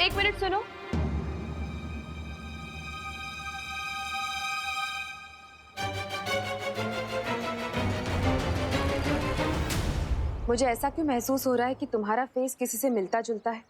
एक मिनट सुनो। मुझे ऐसा क्यों महसूस हो रहा है कि तुम्हारा फेस किसी से मिलता जुलता है,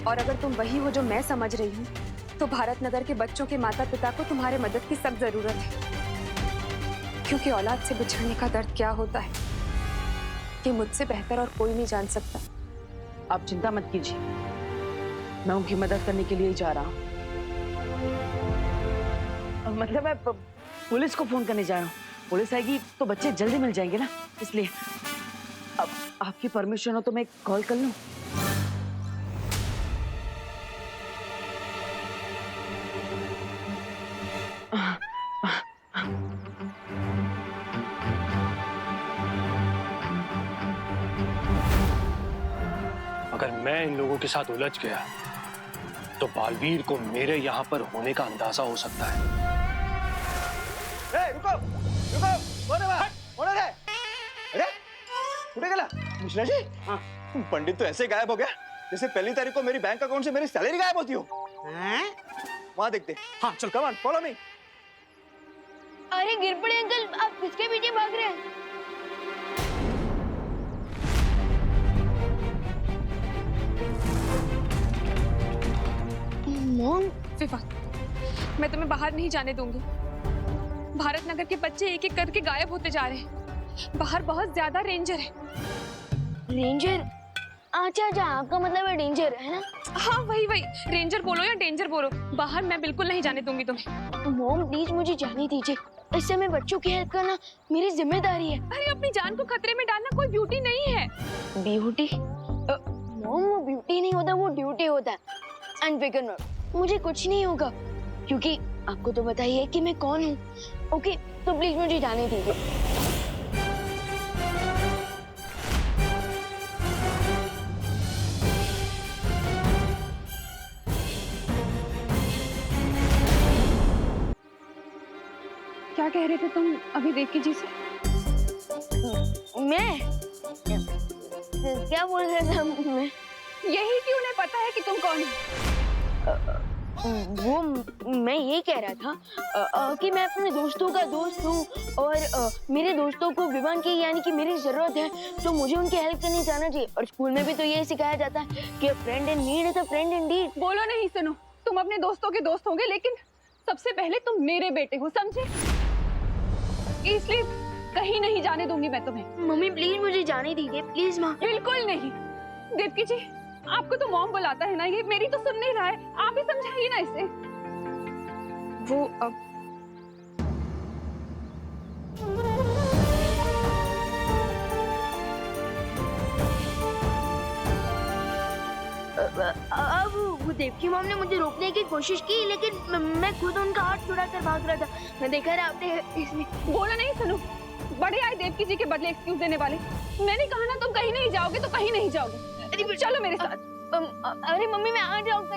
और अगर तुम वही हो जो मैं समझ रही हूँ, तो भारत नगर के बच्चों के माता पिता को तुम्हारे मदद की सख्त जरूरत है। क्योंकि औलाद से बिछड़ने का दर्द क्या होता है, ये मुझसे बेहतर और कोई नहीं जान सकता। आप चिंता मत कीजिए, मैं उनकी मदद करने के लिए ही जा रहा हूँ। मतलब मैं पुलिस को फोन करने जा रहा हूँ। पुलिस आएगी तो बच्चे जल्दी मिल जाएंगे ना, इसलिए अब आपकी परमिशन हो तो मैं कॉल कर लूँ? अगर मैं इन लोगों के साथ उलझ गया तो बालवीर को मेरे यहाँ पर होने का अंदाजा हो सकता है। रुको रुको, कौन है? अरे उठे गया मिश्रा जी। हाँ। पंडित तो ऐसे गायब हो गया जैसे पहली तारीख को मेरी बैंक अकाउंट से मेरी सैलरी गायब होती हो। वहां देखते। हाँ चल, कम ऑन फॉलो मी। अरे गिर पड़े अंकल, आप किसके पीछे भाग रहे हैं? मॉम, विवान, मैं तुम्हें बाहर नहीं जाने दूंगी। भारत नगर के बच्चे एक एक करके गायब होते जा रहे हैं। बाहर बहुत ज्यादा रेंजर है। रेंजर? अच्छा, आपका मतलब है डेंजर, है ना? हाँ वही रेंजर बोलो या डेंजर बोलो, बाहर मैं बिल्कुल नहीं जाने दूंगी तुम्हें। मॉम प्लीज मुझे जाने दीजिए, इस समय बच्चों की हेल्प करना मेरी जिम्मेदारी है। अरे अपनी जान को खतरे में डालना कोई ब्यूटी नहीं है। ब्यूटी? मॉम वो ब्यूटी नहीं होता, वो ड्यूटी होता है। एंड फिकर मत, मुझे कुछ नहीं होगा क्योंकि आपको तो पता ही है कि मैं कौन हूँ। ओके, तो प्लीज मुझे जाने दीजिए। क्या कह रहे थे तुम अभी देवकी जी से? मैं क्या बोल रहा था मैं? यही कि उन्हें पता है कि तुम कौन हो। वो मैं ये कह रहा था कि मैं अपने दोस्तों का दोस्त हूँ और मेरे दोस्तों को विवान की यानी कि मेरी जरूरत है तो मुझे उनकी हेल्प करने जाना चाहिए। और स्कूल में भी तो ये सिखाया जाता है कि friend in need is a friend Indeed. बोलो नहीं, सुनो, तुम अपने दोस्तों के दोस्त होंगे लेकिन सबसे पहले तुम मेरे बेटे हो, समझे? इसलिए कहीं नहीं जाने दूंगी मैं तुम्हें। मम्मी प्लीज मुझे जाने दीजिए, प्लीज माँ। बिल्कुल नहीं। देवकी जी, आपको तो मॉम बुलाता है ना, ये मेरी तो सुन नहीं रहा है, आप ही समझाइए ना इसे। वो अब वो देवकी मॉम ने मुझे रोकने की कोशिश की लेकिन मैं खुद उनका हाथ छुड़ा कर भाग रहा था। मैं देखा रहा आपने इसमें। बोला नहीं, सुनो, बड़े आए देवकी जी के बदले एक्सक्यूज देने वाले। मैंने कहा ना तुम कहीं नहीं जाओगे तो कहीं नहीं जाओगे। अरे चलो मेरे साथ। अरे मम्मी मैं आ जाऊंगा।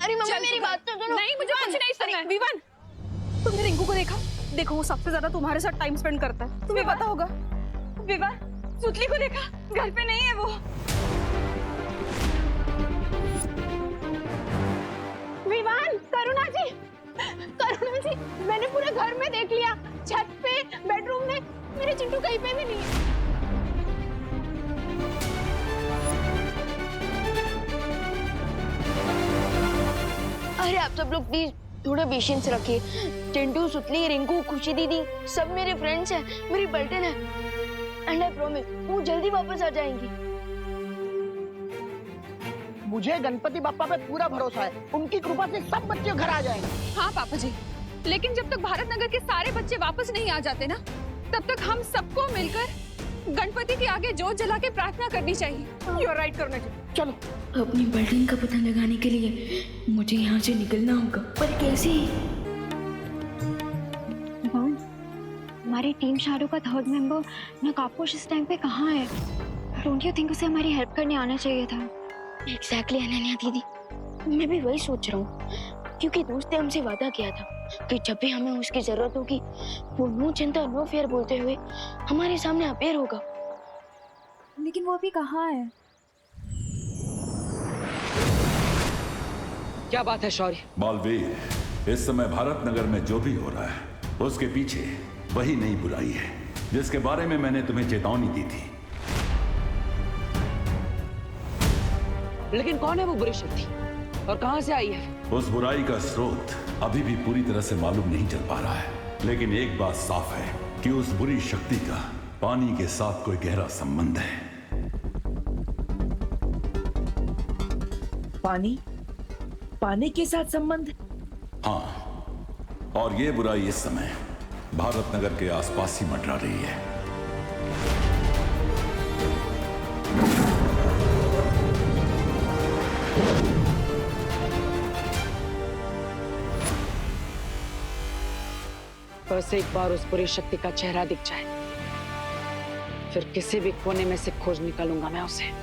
अरे मम्मी मेरी बात तो सुनो। नहीं, मुझे कुछ नहीं सुनना है। विवान, तुमने रिंकू को देखा? देखो वो सबसे ज्यादा तुम्हारे साथ टाइम स्पेंड करता है, तुम्हें पता होगा। विवान, सुतली को देखा? घर पे नहीं है वो। विवान, करुणा जी, मैंने पूरे घर में देख लिया, छत पे, बेडरूम में, मेरे चिंटू कहीं पे भी नहीं है। अरे आप सब लोग प्लीज थोड़ा पेशेंस रखिए। चिंटू, सुतली, रिंकू, खुशी दीदी सब मेरे फ्रेंड्स हैं, मेरी बल्टन है। एंड आई प्रॉमिस वो जल्दी वापस आ जाएंगी। मुझे गणपति बप्पा पे पूरा भरोसा है, उनकी कृपा से सब बच्चे घर आ जाएंगे। हाँ पापा जी, लेकिन जब तक भारत नगर के सारे बच्चे वापस नहीं आ जाते ना, तब तक हम सबको मिलकर गणपति के आगे जोत जला के प्रार्थना करनी चाहिए। यू आर राइट करुणा जी। चलो। अपनी बल्टन का पता लगाने के लिए मुझे यहाँ से निकलना होगा, पर कैसे? हमारी टीम शाडो का थर्ड मेंबर नकाबपोश इस टाइम पे कहाँ है? डोंट यू थिंक उसे हमारी हेल्प करने आना चाहिए था? एग्जैक्टली अनन्या दीदी, मैं भी वही सोच रहा हूँ क्योंकि दोस्त ने हमसे वादा किया था कि जब भी हमें उसकी जरूरत होगी वो नो चिंता नो फेयर बोलते हुए हमारे सामने अपेयर होगा। लेकिन वो अभी कहाँ है? क्या बात है शौर्य? बालवीर, इस समय भारत नगर में जो भी हो रहा है उसके पीछे वही नई बुराई है जिसके बारे में मैंने तुम्हें चेतावनी दी थी। लेकिन कौन है वो बुरी शक्ति और कहां से आई है? उस बुराई का स्रोत अभी भी पूरी तरह से मालूम नहीं चल पा रहा है, लेकिन एक बात साफ है कि उस बुरी शक्ति का पानी के साथ कोई गहरा संबंध है। पानी के साथ संबंध? हाँ, और ये बुराई इस समय भारत नगर के आसपास ही मंडरा रही है। बस एक बार उस बुरी शक्ति का चेहरा दिख जाए, फिर किसी भी कोने में से खोज निकालूंगा मैं उसे।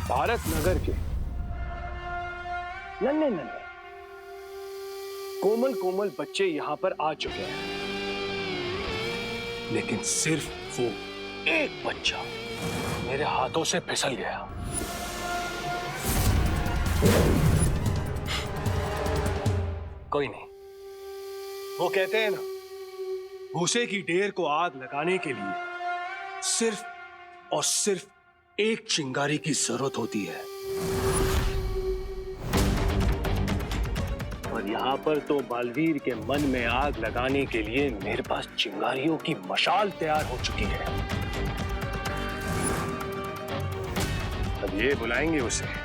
भारत नगर के नन्हे नन्हे कोमल कोमल बच्चे यहां पर आ चुके हैं, लेकिन सिर्फ वो एक बच्चा मेरे हाथों से फिसल गया। कोई नहीं, वो कहते हैं ना, भूसे की ढेर को आग लगाने के लिए सिर्फ और सिर्फ एक चिंगारी की जरूरत होती है, और यहाँ पर तो बालवीर के मन में आग लगाने के लिए मेरे पास चिंगारियों की मशाल तैयार हो चुकी है। अब ये बुलाएंगे उसे।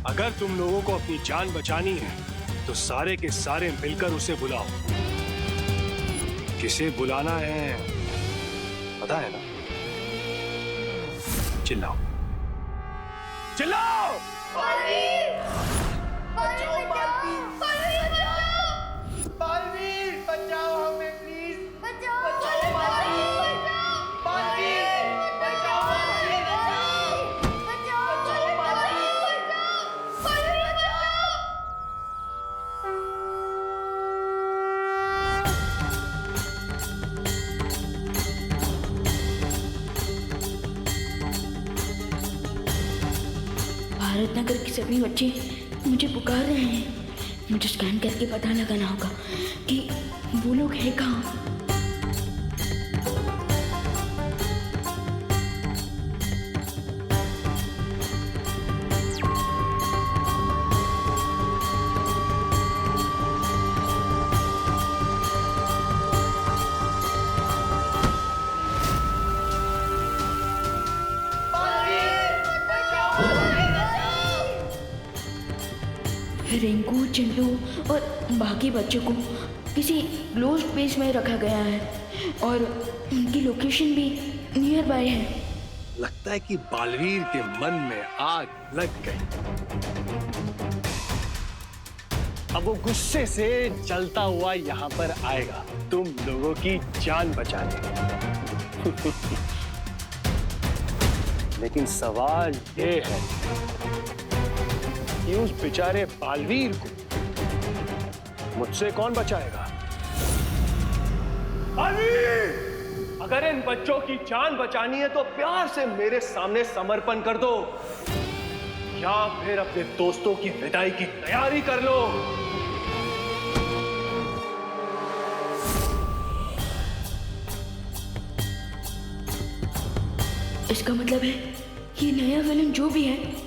अगर तुम लोगों को अपनी जान बचानी है तो सारे के सारे मिलकर उसे बुलाओ। किसे बुलाना है पता है ना? चिल्लाओ चिल्लाओ! बालवीर बचाओ हमें प्लीज, बचाओ बालवीर, बालवीर बचाओ, बालवीर बचाओ, बालवीर भारत नगर के सभी बच्चे मुझे पुकार रहे हैं। मुझे स्कैन करके पता लगाना होगा कि वो लोग हैं कहाँ। रिंकू, चिंटू और बाकी बच्चों को किसी क्लोज्ड प्लेस में रखा गया है और उनकी लोकेशन भी नियर बाय है। लगता है कि बालवीर के मन में आग लग गई। अब वो गुस्से से जलता हुआ यहाँ पर आएगा तुम लोगों की जान बचाने। लेकिन सवाल ये है कि उस बेचारे बालवीर को मुझसे कौन बचाएगा? बालवीर! अगर इन बच्चों की जान बचानी है तो प्यार से मेरे सामने समर्पण कर दो, या फिर अपने दोस्तों की विदाई की तैयारी कर लो। इसका मतलब है ये नया विलन जो भी है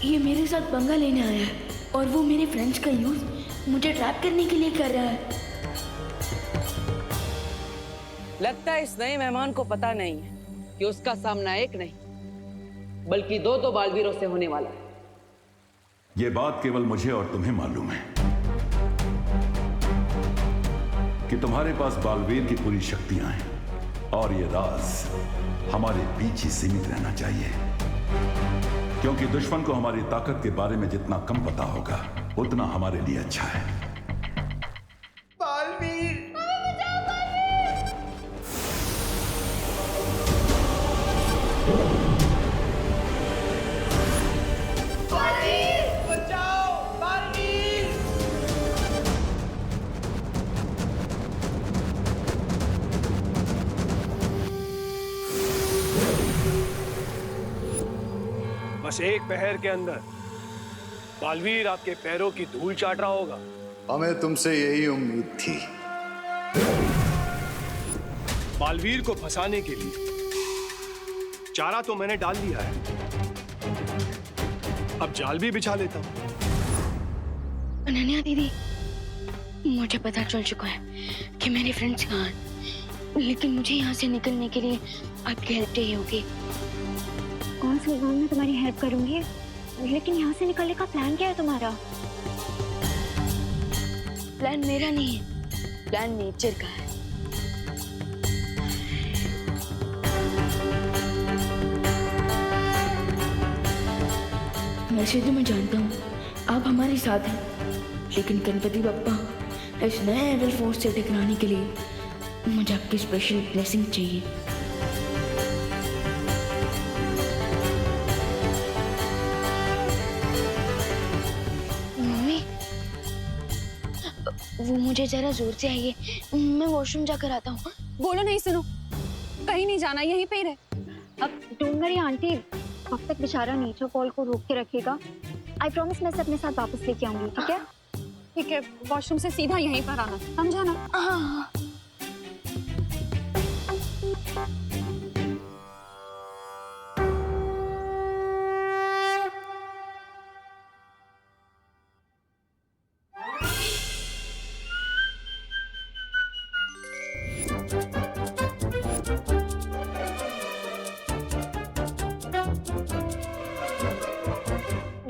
ये मेरे साथ पंगा लेने आया है और वो मेरे फ्रेंड्स का यूज मुझे ट्रैप करने के लिए कर रहा है। लगता है इस नए मेहमान को पता नहीं है कि उसका सामना एक नहीं बल्कि दो बालवीरों से होने वाला है। ये बात केवल मुझे और तुम्हें मालूम है। कि तुम्हारे पास बालवीर की पूरी शक्तियां हैं और ये राज हमारे बीच ही सीमित रहना चाहिए, क्योंकि दुश्मन को हमारी ताकत के बारे में जितना कम पता होगा उतना हमारे लिए अच्छा है। बालवीर, बचाओ बालवीर। बस एक पहर के अंदर बालवीर आपके पैरों की धूल चाट रहा होगा। हमें तुमसे यही उम्मीद थी। बालवीर को फंसाने के लिए चारा तो मैंने डाल दिया है, अब जाल भी बिछा लेता हूं। अनन्या दीदी, मुझे पता चल चुका है कि मेरे फ्रेंड्स कहाँ हैं, लेकिन मुझे यहाँ से निकलने के लिए आपकी हेल्प चाहिए होगी। कौन सी विवान, मैं तुम्हारी हेल्प करूंगी, लेकिन यहाँ से निकलने का प्लान क्या है तुम्हारा? प्लान मेरा नहीं है, प्लान नेचर का है। वैसे तो मैं जानता हूँ आप हमारे साथ हैं, लेकिन गणपति बप्पा इस नए एविल फोर्स से टकराने के लिए मुझे आपकी स्पेशल ब्लेसिंग चाहिए। मम्मी, वो मुझे जरा जोर से आइए, मैं वॉशरूम जाकर आता हूँ। बोलो नहीं सुनो, कहीं नहीं जाना, यहीं पे ही रहे। अब डोंट वरी आंटी, अब तक बेचारा नेचर कॉल को रोक के रखेगा। आई प्रॉमिस मैं अपने साथ वापस लेके आऊंगी, ठीक है? ठीक है, वॉशरूम से सीधा यहीं पर आना, समझा ना? हाँ।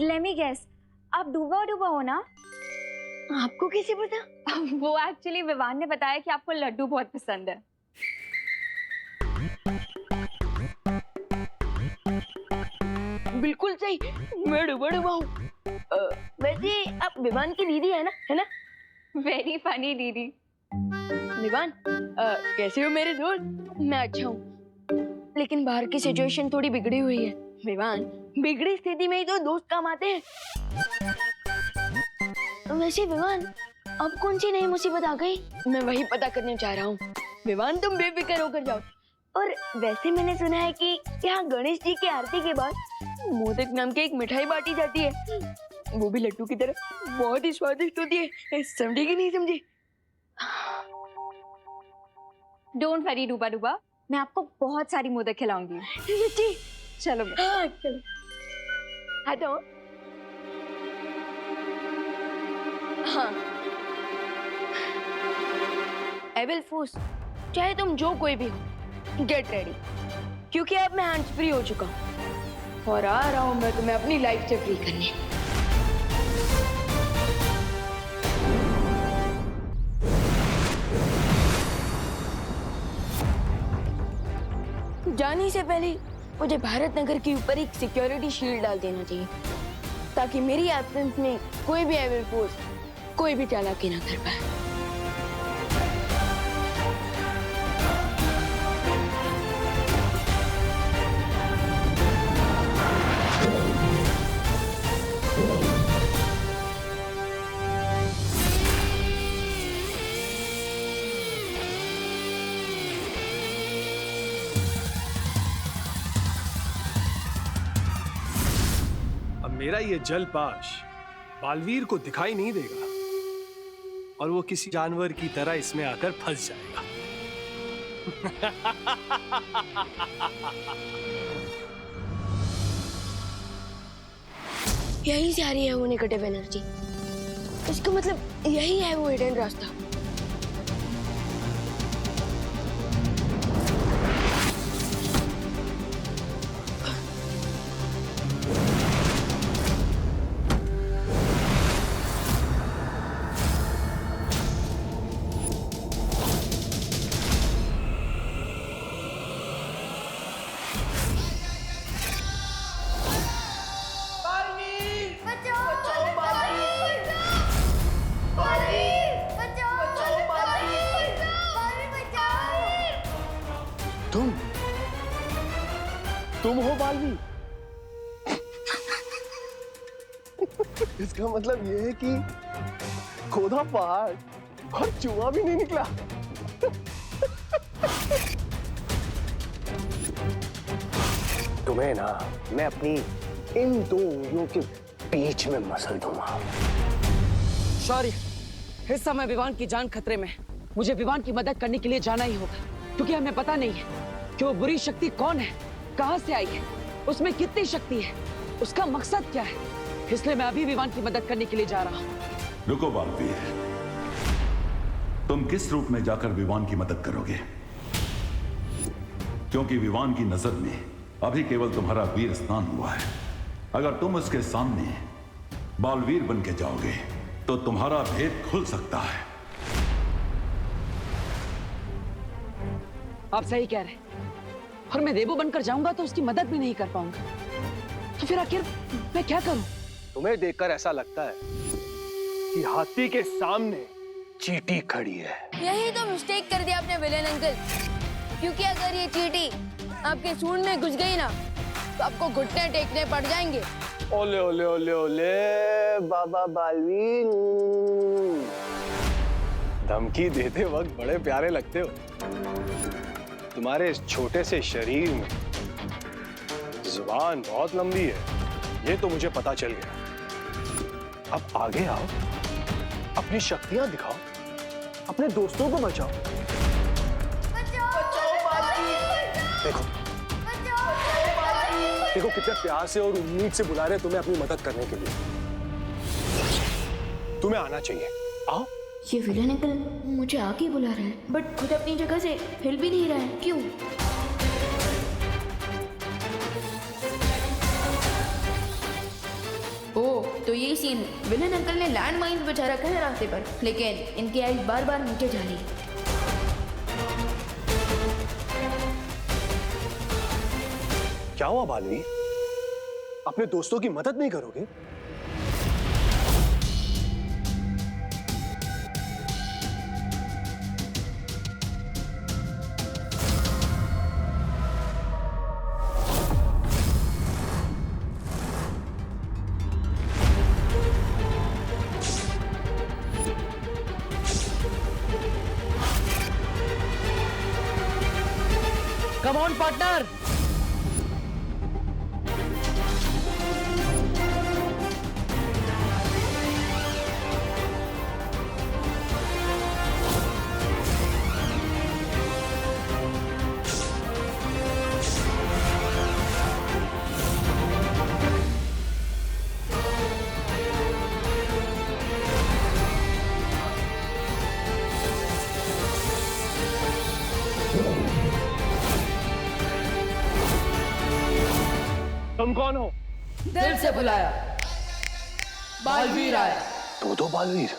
लेट मी गेस, आप डूबा डूबा हो ना? आपको कैसे पता? वो एक्चुअली विवान ने बताया कि आपको लड्डू बहुत पसंद है। बिल्कुल सही, मैं डूबा डूबा हूँ। वैसे आप विवान की दीदी है ना? वेरी फनी दीदी। विवान, कैसे हो मेरे दोस्त? मैं अच्छा हूँ, लेकिन बाहर की सिचुएशन थोड़ी बिगड़ी हुई है। विवान, बिगड़ी स्थिति में ही तो दोस्त काम आते हैं। वैसे विवान, अब कौन सी नई मुसीबत आ गई? मैं वही पता करने जा रहा हूँ। विवान, तुम बेफिक्र होकर जाओ। और वैसे मैंने सुना है कि यहाँ गणेश जी की आरती के बाद मोदक नाम की एक मिठाई बांटी जाती है, वो भी लड्डू की तरह, बहुत ही स्वादिष्ट होती है। समझी कि नहीं समझी? डोंट वरी डूबा डूबा, मैं आपको बहुत सारी मोदक खिलाऊंगी। सच्ची? चलो हाँ, चलो। हाँ तो हाँ, एविल फोर्स, चाहे तुम जो कोई भी हो, गेट रेडी, क्योंकि अब मैं हैंड्स फ्री हो चुका हूँ और आ रहा हूँ मैं तुम्हें अपनी लाइफ से फ्री करने। जाने से पहले मुझे भारत नगर के ऊपर एक सिक्योरिटी शील्ड डाल देना चाहिए, ताकि मेरी एब्सेंस में कोई भी एविल फोर्स कोई भी चालाकी ना कर पाए। अब मेरा ये जलपाश बालवीर को दिखाई नहीं देगा और वो किसी जानवर की तरह इसमें आकर फंस जाएगा। यहीं से आ रही है वो नेगेटिव एनर्जी, इसका मतलब यही है वो हिडन रास्ता। तुम हो बालवी? इसका मतलब ये है कि खोदा पहाड़ और चूहा भी नहीं निकला। तुम्हें ना मैं अपनी इन दो उंगलियों के बीच में मसल दूंगा। शौर्य, इस समय विवान की जान खतरे में। मुझे विवान की मदद करने के लिए जाना ही होगा, क्योंकि हमें पता नहीं है कि वो बुरी शक्ति कौन है, कहां से आई है, उसमें कितनी शक्ति है, उसका मकसद क्या है। इसलिए मैं अभी विवान की मदद करने के लिए जा रहा हूँ। रुको बालवीर, तुम किस रूप में जाकर विवान की मदद करोगे? क्योंकि विवान की नजर में अभी केवल तुम्हारा वीर स्नान हुआ है। अगर तुम उसके सामने बालवीर बन के जाओगे तो तुम्हारा भेद खुल सकता है। आप सही कह रहे हैं, और मैं देवू बनकर जाऊंगा तो उसकी मदद भी नहीं कर पाऊंगा। तो फिर आखिर मैं क्या करूं? तुम्हें देखकर ऐसा लगता है कि हाथी के सामने चींटी खड़ी है। यही तो मिस्टेक कर दिया आपने विलेन अंकल, क्योंकि अगर ये चींटी आपके सूंड में घुस गई ना तो आपको घुटने टेकने पड़ जाएंगे। ओले ओले ओले ओले बाबा बालवीर, धमकी देते वक्त बड़े प्यारे लगते हो। तुम्हारे इस छोटे से शरीर में जुबान बहुत लंबी है, ये तो मुझे पता चल गया। अब आगे आओ, अपनी शक्तियां दिखाओ, अपने दोस्तों को बचाओ। देखो देखो कितने प्यार से और उम्मीद से बुला रहे हैं तुम्हें अपनी मदद करने के लिए। तुम्हें आना चाहिए, आओ। ये विलेन अंकल मुझे आके बुला रहा है, बट खुद अपनी जगह से हिल भी नहीं रहा है, क्यों? ओह, तो ये सीन विलेन अंकल ने लैंड माइन्स बचा रखा है रास्ते पर, लेकिन इनकी आइज बार बार नीचे जा रही है। क्या हुआ बालवी? अपने दोस्तों की मदद नहीं करोगे? Come on partner. तुम कौन हो? दिल से बुलाया, बालवीर आया। दो बालवीर।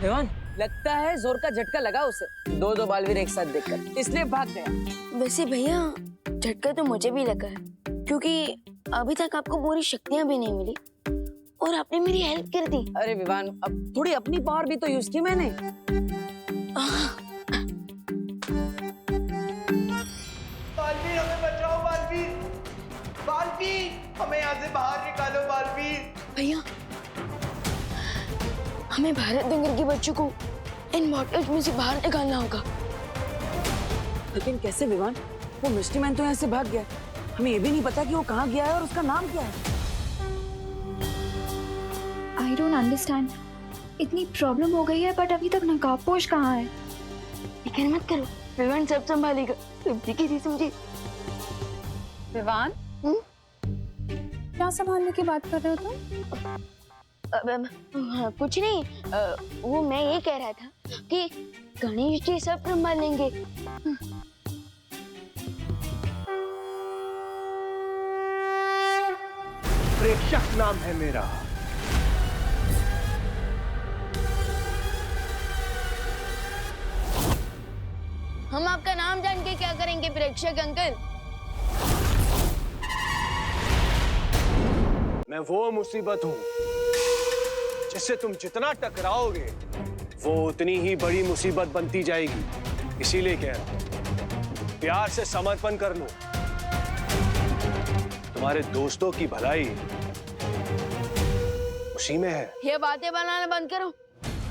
विवान, लगता है जोर का झटका लगा उसे, दो बालवीर एक साथ देखकर, इसलिए भाग गया। वैसे भैया झटका तो मुझे भी लगा है, क्योंकि अभी तक आपको पूरी शक्तियां भी नहीं मिली और आपने मेरी हेल्प कर दी। अरे विवान, अब थोड़ी अपनी पावर भी तो यूज की मैंने। बालवीर, हमें बचाओ बालवीर, बालवीर, हमें यहाँ से बाहर निकालो बालवीर। भैया, हमें भारत दंगल के बच्चों को इन बॉटल्स में से बाहर निकालना होगा। लेकिन कैसे विवान? वो मिस्टी मैन तो यहाँ से भाग गया, हमें ये भी नहीं पता कि वो कहाँ गया है और उसका नाम क्या है। आई डोंट अंडरस्टैंड, इतनी प्रॉब्लम हो गई है बट अभी तक नकाबपोश कहाँ है? फिक्र मत करो, विवान सब संभालेगा, समझी की समझी। विवान, क्या संभालने की बात कर रहे हो तुम? कुछ नहीं, वो मैं ये कह रहा था कि गणेश जी सब संभाल लेंगे। प्रेक्षक नाम है मेरा। हम आपका नाम जान के क्या करेंगे प्रेक्षक अंकल? मैं वो मुसीबत हूं जिससे तुम जितना टकराओगे वो उतनी ही बड़ी मुसीबत बनती जाएगी। इसीलिए कह रहा हूं, प्यार से समर्पण कर लो। तुम्हारे दोस्तों की भलाई उसी में है। ये बातें बनाना बंद करो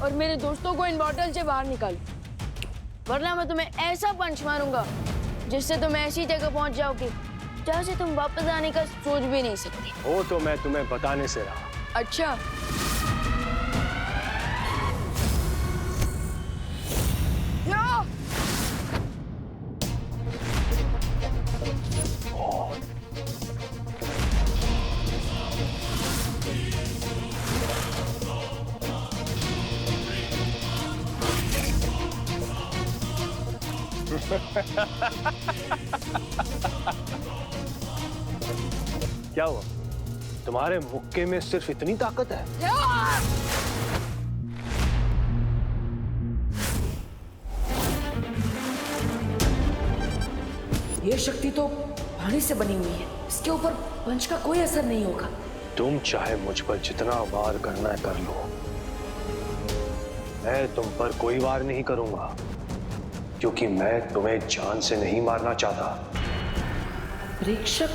और मेरे दोस्तों को इन बॉटल से बाहर निकालो, वरना मैं तुम्हें ऐसा पंच मारूंगा जिससे तुम ऐसी जगह पहुंच जाओगे जहां से तुम वापस आने का सोच भी नहीं सकते। वो तो मैं तुम्हें बताने से रहा। अच्छा, क्या हुआ? तुम्हारे मुक्के में सिर्फ इतनी ताकत है? ये शक्ति तो पानी से बनी हुई है, इसके ऊपर पंच का कोई असर नहीं होगा। तुम चाहे मुझ पर जितना वार करना है कर लो, मैं तुम पर कोई वार नहीं करूंगा, क्योंकि मैं तुम्हें जान से नहीं मारना चाहता। प्रेक्षक